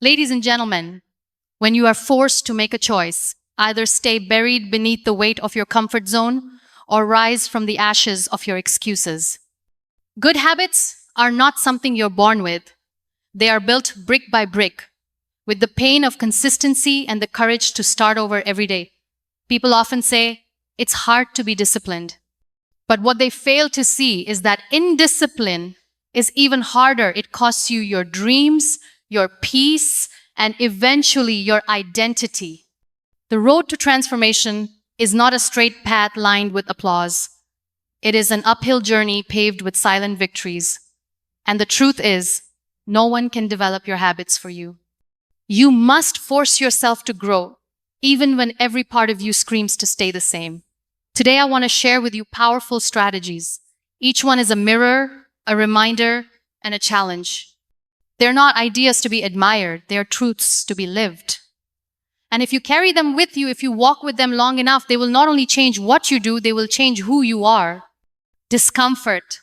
Ladies and gentlemen, when you are forced to make a choice, either stay buried beneath the weight of your comfort zone or rise from the ashes of your excuses. Good habits are not something you're born with. They are built brick by brick, with the pain of consistency and the courage to start over every day. People often say, it's hard to be disciplined. But what they fail to see is that indiscipline is even harder. It costs you your dreams, your peace, and eventually your identity. The road to transformation is not a straight path lined with applause. It is an uphill journey paved with silent victories. And the truth is, no one can develop your habits for you. You must force yourself to grow, even when every part of you screams to stay the same. Today, I want to share with you powerful strategies. Each one is a mirror, a reminder, and a challenge. They're not ideas to be admired, they're truths to be lived. And if you carry them with you, if you walk with them long enough, they will not only change what you do, they will change who you are. Discomfort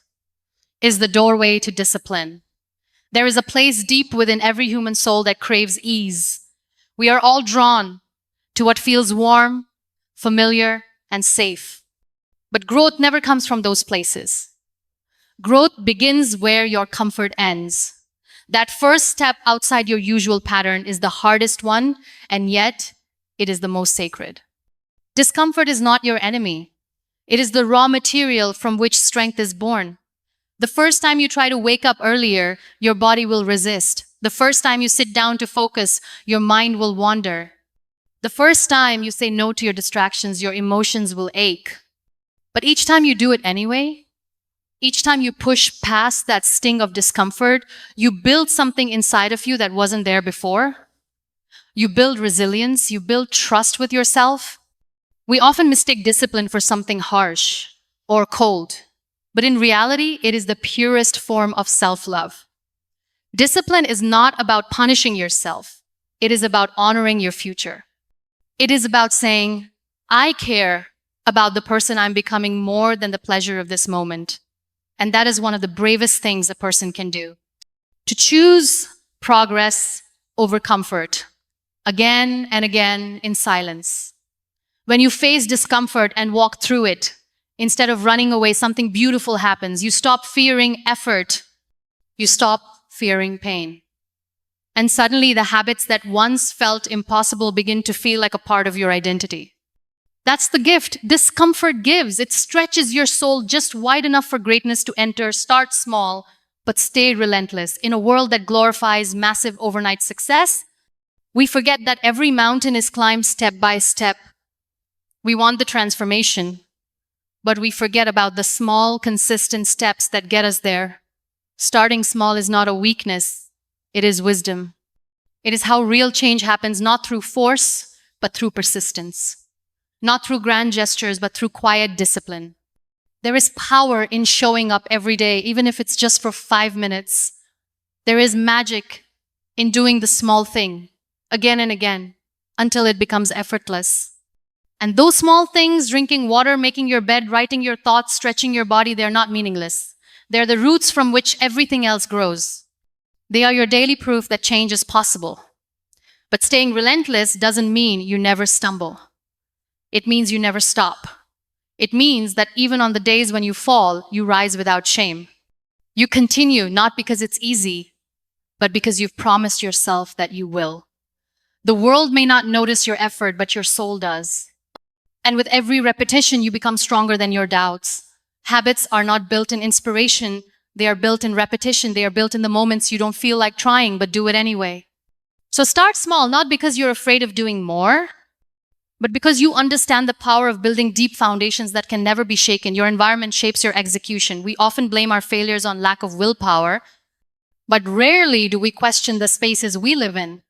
is the doorway to discipline. There is a place deep within every human soul that craves ease. We are all drawn to what feels warm, familiar, and safe. But growth never comes from those places. Growth begins where your comfort ends. That first step outside your usual pattern is the hardest one, and yet it is the most sacred. Discomfort is not your enemy. It is the raw material from which strength is born. The first time you try to wake up earlier, your body will resist. The first time you sit down to focus, your mind will wander. The first time you say no to your distractions, your emotions will ache. But each time you do it anyway, each time you push past that sting of discomfort, you build something inside of you that wasn't there before. You build resilience, you build trust with yourself. We often mistake discipline for something harsh or cold, but in reality, it is the purest form of self-love. Discipline is not about punishing yourself. It is about honoring your future. It is about saying, I care about the person I'm becoming more than the pleasure of this moment. And that is one of the bravest things a person can do. To choose progress over comfort, again and again in silence. When you face discomfort and walk through it, instead of running away, something beautiful happens. You stop fearing effort. You stop fearing pain. And suddenly the habits that once felt impossible begin to feel like a part of your identity. That's the gift discomfort gives. It stretches your soul just wide enough for greatness to enter. Start small, but stay relentless. In a world that glorifies massive overnight success, we forget that every mountain is climbed step by step. We want the transformation, but we forget about the small, consistent steps that get us there. Starting small is not a weakness. It is wisdom. It is how real change happens, not through force, but through persistence. Not through grand gestures, but through quiet discipline. There is power in showing up every day, even if it's just for 5 minutes. There is magic in doing the small thing again and again until it becomes effortless. And those small things, drinking water, making your bed, writing your thoughts, stretching your body, they're not meaningless. They're the roots from which everything else grows. They are your daily proof that change is possible. But staying relentless doesn't mean you never stumble. It means you never stop. It means that even on the days when you fall, you rise without shame. You continue not because it's easy, but because you've promised yourself that you will. The world may not notice your effort, but your soul does. And with every repetition, you become stronger than your doubts. Habits are not built in inspiration. They are built in repetition. They are built in the moments you don't feel like trying, but do it anyway. So start small, not because you're afraid of doing more, but because you understand the power of building deep foundations that can never be shaken. Your environment shapes your execution. We often blame our failures on lack of willpower, but rarely do we question the spaces we live in.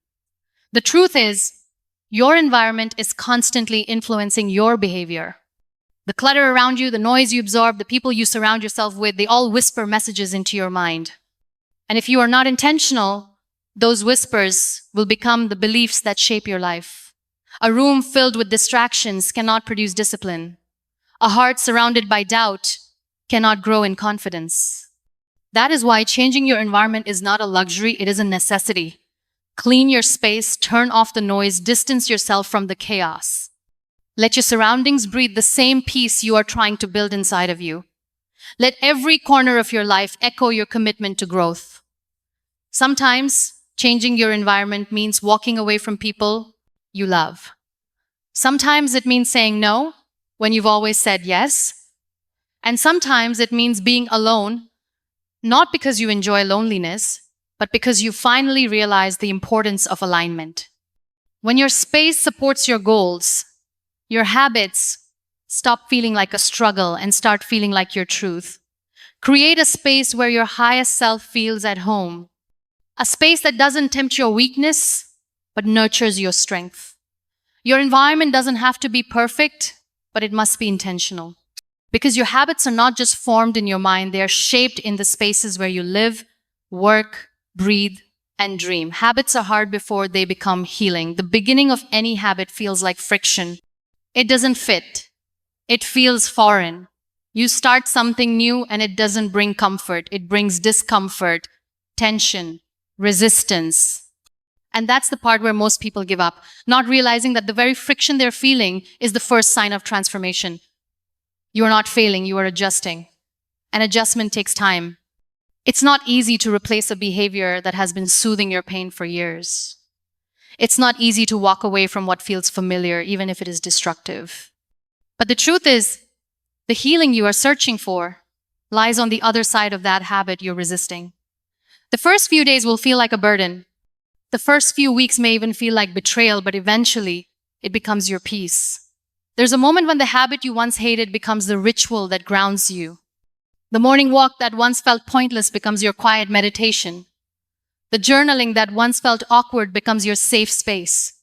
The truth is, your environment is constantly influencing your behavior. The clutter around you, the noise you absorb, the people you surround yourself with, they all whisper messages into your mind. And if you are not intentional, those whispers will become the beliefs that shape your life. A room filled with distractions cannot produce discipline. A heart surrounded by doubt cannot grow in confidence. That is why changing your environment is not a luxury, it is a necessity. Clean your space, turn off the noise, distance yourself from the chaos. Let your surroundings breathe the same peace you are trying to build inside of you. Let every corner of your life echo your commitment to growth. Sometimes, changing your environment means walking away from people you love. Sometimes it means saying no when you've always said yes. And sometimes it means being alone, not because you enjoy loneliness, but because you finally realize the importance of alignment. When your space supports your goals, your habits stop feeling like a struggle and start feeling like your truth. Create a space where your highest self feels at home. A space that doesn't tempt your weakness, but nurtures your strength. Your environment doesn't have to be perfect, but it must be intentional. Because your habits are not just formed in your mind, they are shaped in the spaces where you live, work, breathe, and dream. Habits are hard before they become healing. The beginning of any habit feels like friction. It doesn't fit. It feels foreign. You start something new and it doesn't bring comfort. It brings discomfort, tension, resistance. And that's the part where most people give up, not realizing that the very friction they're feeling is the first sign of transformation. You are not failing, you are adjusting. And adjustment takes time. It's not easy to replace a behavior that has been soothing your pain for years. It's not easy to walk away from what feels familiar, even if it is destructive. But the truth is, the healing you are searching for lies on the other side of that habit you're resisting. The first few days will feel like a burden. The first few weeks may even feel like betrayal, but eventually it becomes your peace. There's a moment when the habit you once hated becomes the ritual that grounds you. The morning walk that once felt pointless becomes your quiet meditation. The journaling that once felt awkward becomes your safe space.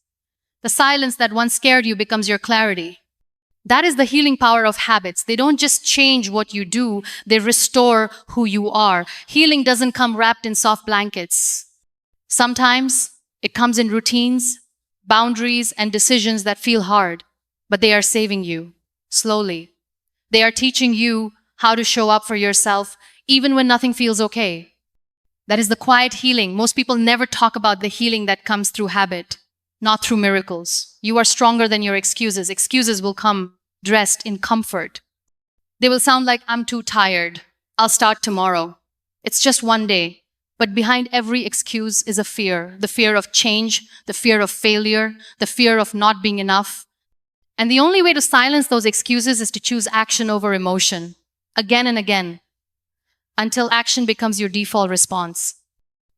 The silence that once scared you becomes your clarity. That is the healing power of habits. They don't just change what you do, they restore who you are. Healing doesn't come wrapped in soft blankets. Sometimes it comes in routines, boundaries, and decisions that feel hard, but they are saving you slowly. They are teaching you how to show up for yourself even when nothing feels okay. That is the quiet healing. Most people never talk about the healing that comes through habit, not through miracles. You are stronger than your excuses. Excuses will come dressed in comfort. They will sound like, I'm too tired. I'll start tomorrow. It's just one day. But behind every excuse is a fear. The fear of change, the fear of failure, the fear of not being enough. And the only way to silence those excuses is to choose action over emotion. Again and again, until action becomes your default response.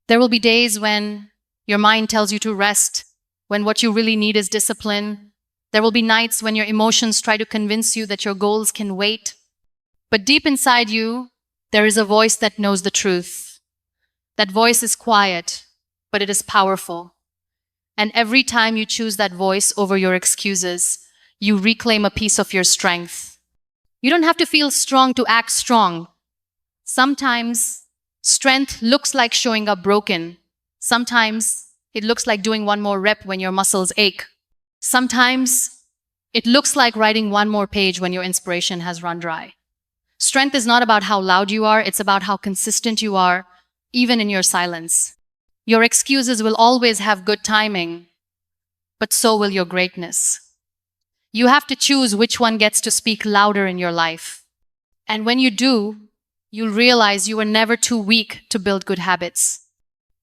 There will be days when your mind tells you to rest, when what you really need is discipline. There will be nights when your emotions try to convince you that your goals can wait. But deep inside you, there is a voice that knows the truth. That voice is quiet, but it is powerful. And every time you choose that voice over your excuses, you reclaim a piece of your strength. You don't have to feel strong to act strong. Sometimes strength looks like showing up broken. Sometimes it looks like doing one more rep when your muscles ache. Sometimes it looks like writing one more page when your inspiration has run dry. Strength is not about how loud you are, it's about how consistent you are, even in your silence. Your excuses will always have good timing, but so will your greatness. You have to choose which one gets to speak louder in your life. And when you do, you'll realize you were never too weak to build good habits.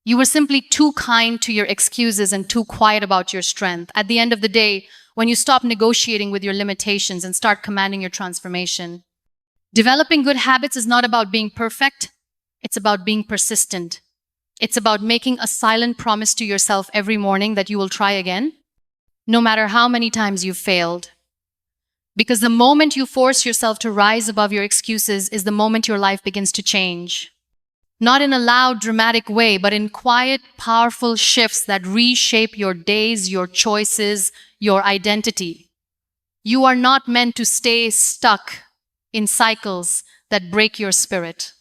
You were simply too kind to your excuses and too quiet about your strength. At the end of the day, when you stop negotiating with your limitations and start commanding your transformation, developing good habits is not about being perfect. It's about being persistent. It's about making a silent promise to yourself every morning that you will try again, no matter how many times you've failed. Because the moment you force yourself to rise above your excuses is the moment your life begins to change. Not in a loud, dramatic way, but in quiet, powerful shifts that reshape your days, your choices, your identity. You are not meant to stay stuck in cycles that break your spirit.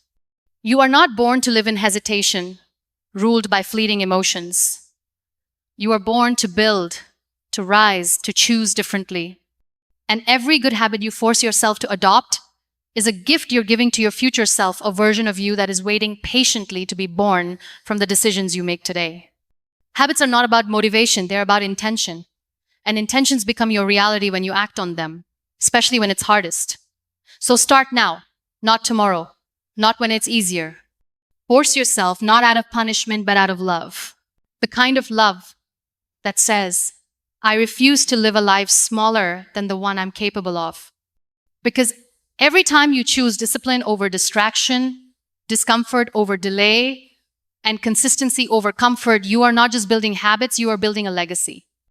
You are not born to live in hesitation, ruled by fleeting emotions. You are born to build, to rise, to choose differently. And every good habit you force yourself to adopt is a gift you're giving to your future self, a version of you that is waiting patiently to be born from the decisions you make today. Habits are not about motivation, they're about intention. And intentions become your reality when you act on them, especially when it's hardest. So start now, not tomorrow, not when it's easier. Force yourself not out of punishment, but out of love. The kind of love that says, I refuse to live a life smaller than the one I'm capable of. Because every time you choose discipline over distraction, discomfort over delay, and consistency over comfort, you are not just building habits, you are building a legacy.